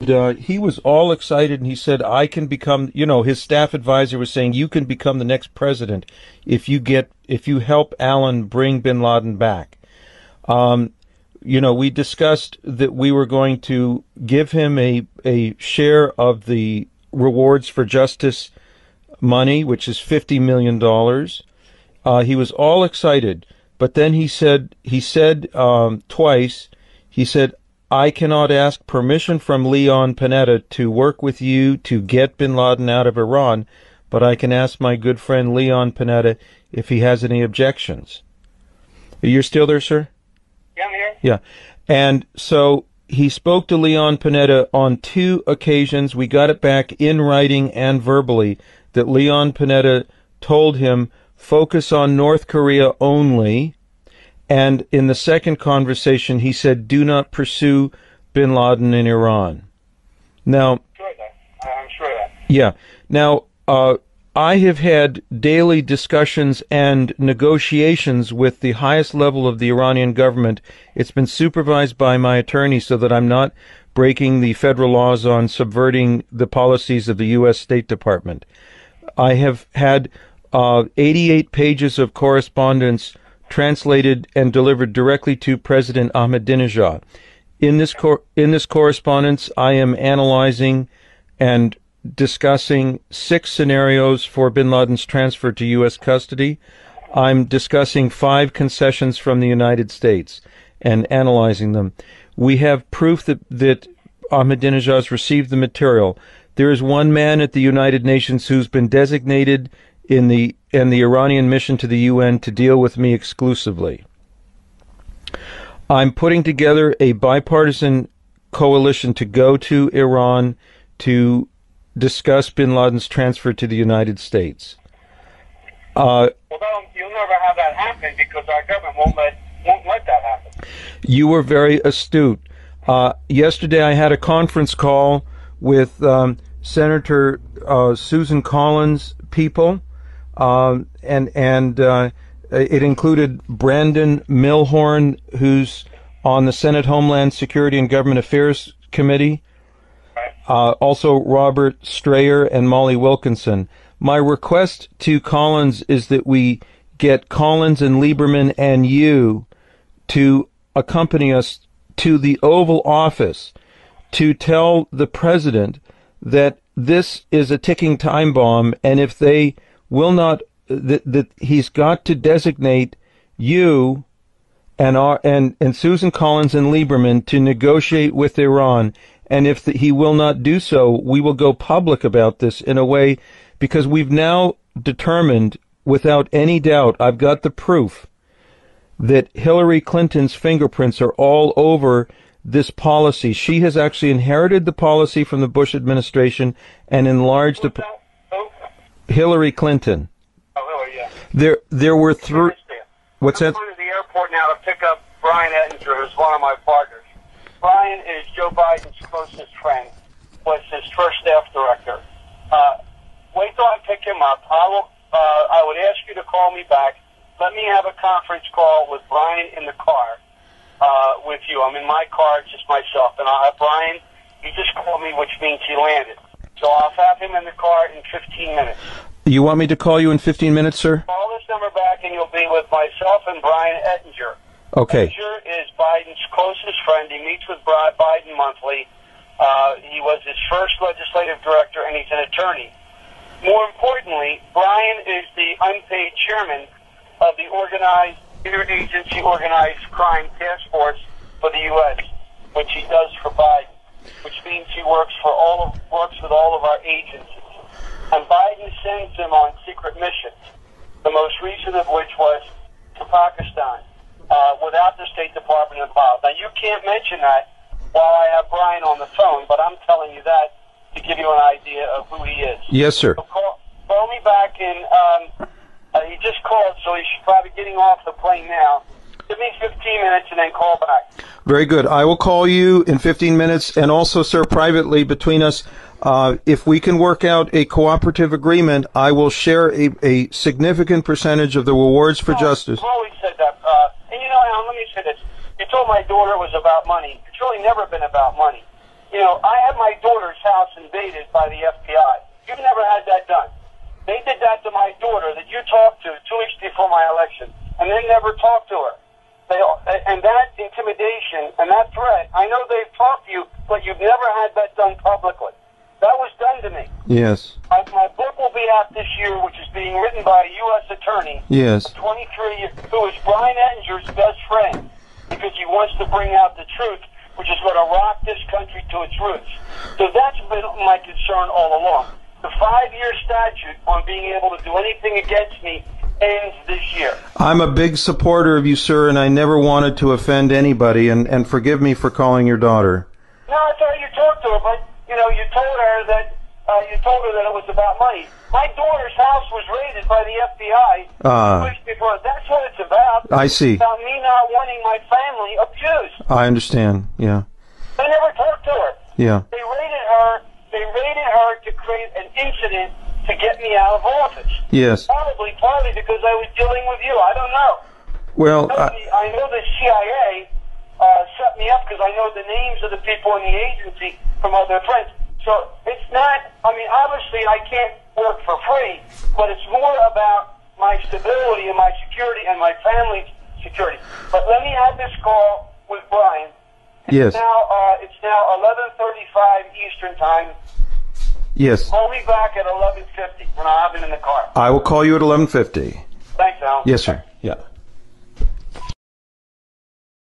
He was all excited, and he said, I can become, his staff advisor was saying, you can become the next president if you help Alan bring bin Laden back. We discussed that we were going to give him a share of the rewards for justice money, which is $50 million. He was all excited, but then he said twice, he said, I cannot ask permission from Leon Panetta to work with you to get bin Laden out of Iran, but I can ask my good friend Leon Panetta if he has any objections. You're still there, sir? Yeah, I'm here. Yeah. And so he spoke to Leon Panetta on 2 occasions. We got it back in writing and verbally that Leon Panetta told him, focus on North Korea only. And in the second conversation, he said, do not pursue bin Laden in Iran. Now, I'm sure of that. Yeah. Now, I have had daily discussions and negotiations with the highest level of the Iranian government. It's been supervised by my attorney so that I'm not breaking the federal laws on subverting the policies of the U.S. State Department. I have had 88 pages of correspondence translated and delivered directly to President Ahmadinejad. In this correspondence, I am analyzing and discussing 6 scenarios for bin Laden's transfer to U.S. custody. I'm discussing 5 concessions from the United States and analyzing them. We have proof that Ahmadinejad has received the material. There is one man at the United Nations who's been designated in the Iranian mission to the UN to deal with me exclusively. I'm putting together a bipartisan coalition to go to Iran to discuss bin Laden's transfer to the United States. Well, you'll never have that happen because our government won't let that happen. You were very astute. Yesterday I had a conference call with Senator Susan Collins' people, and it included Brandon Milhorn, who's on the Senate Homeland Security and Government Affairs Committee, also Robert Strayer and Molly Wilkinson. My request to Collins is that we get Collins and Lieberman and you to accompany us to the Oval Office to tell the president that this is a ticking time bomb, and if they will not, that he's got to designate you and Susan Collins and Lieberman to negotiate with Iran. And if he will not do so, we will go public about this in a way, because we've now determined without any doubt, I've got the proof, that Hillary Clinton's fingerprints are all over this policy. She has actually inherited the policy from the Bush administration and enlarged it. Hillary Clinton. Oh, Hillary, yeah. There were 3. What's that? I'm going to the airport now to pick up Brian Ettinger, who's one of my partners. Brian is Joe Biden's closest friend, was his first staff director. Wait till I pick him up. I would ask you to call me back. Let me have a conference call with Brian in the car with you. I'm in my car, just myself. And I'll have Brian, he just called me, which means he landed. So I'll have him in the car in 15 minutes. You want me to call you in 15 minutes, sir? Call this number back and you'll be with myself and Brian Ettinger. Okay. Ettinger is Biden's closest friend. He meets with Biden monthly. He was his first legislative director, and he's an attorney. More importantly, Brian is the unpaid chairman of the interagency organized crime task force for the U.S., which he does for Biden, which means he works with all of our agencies. And Biden sends him on secret missions, the most recent of which was to Pakistan, without the State Department involved. Now, you can't mention that while I have Brian on the phone, but I'm telling you that to give you an idea of who he is. Yes, sir. So call me back, and he just called, so he's probably getting off the plane now. Give me 15 minutes and then call back. Very good. I will call you in 15 minutes, and also, sir, privately between us, if we can work out a cooperative agreement, I will share a significant percentage of the rewards for justice. I've always said that. And you know, Alan, let me say this. You told my daughter it was about money. It's really never been about money. I had my daughter's house invaded by the FBI. You've never had that done. They did that to my daughter that you talked to 2 weeks before my election, and they never talked to her. And that intimidation and that threat, I know they've talked to you, but you've never had that done publicly. That was done to me. Yes. My book will be out this year, which is being written by a U.S. attorney. Yes. 23, who is Brian Ettinger's best friend, because he wants to bring out the truth, which is going to rock this country to its roots. So that's been my concern all along. The 5-year statute on being able to do anything against me ends this year. I'm a big supporter of you, sir, and I never wanted to offend anybody, and forgive me for calling your daughter. No, I thought you talked to her, but, you told her that it was about money. My daughter's house was raided by the FBI 2 weeks before. That's what it's about. I see. It's about me not wanting my family abused. I understand, yeah. They never talked to her. Yeah. They raided her to create an incident to get me out of office. Yes. Partly because I was dealing with you. I don't know. Well, I know the CIA set me up because I know the names of the people in the agency from other friends. So it's not, obviously I can't work for free, but it's more about my stability and my security and my family's security. But let me have this call with Brian. Yes. It's now 11:35 Eastern Time. Yes. Call me back at 11:50, and I'll have it in the car. I will call you at 11:50. Thanks, Al. Yes, sir. Yeah.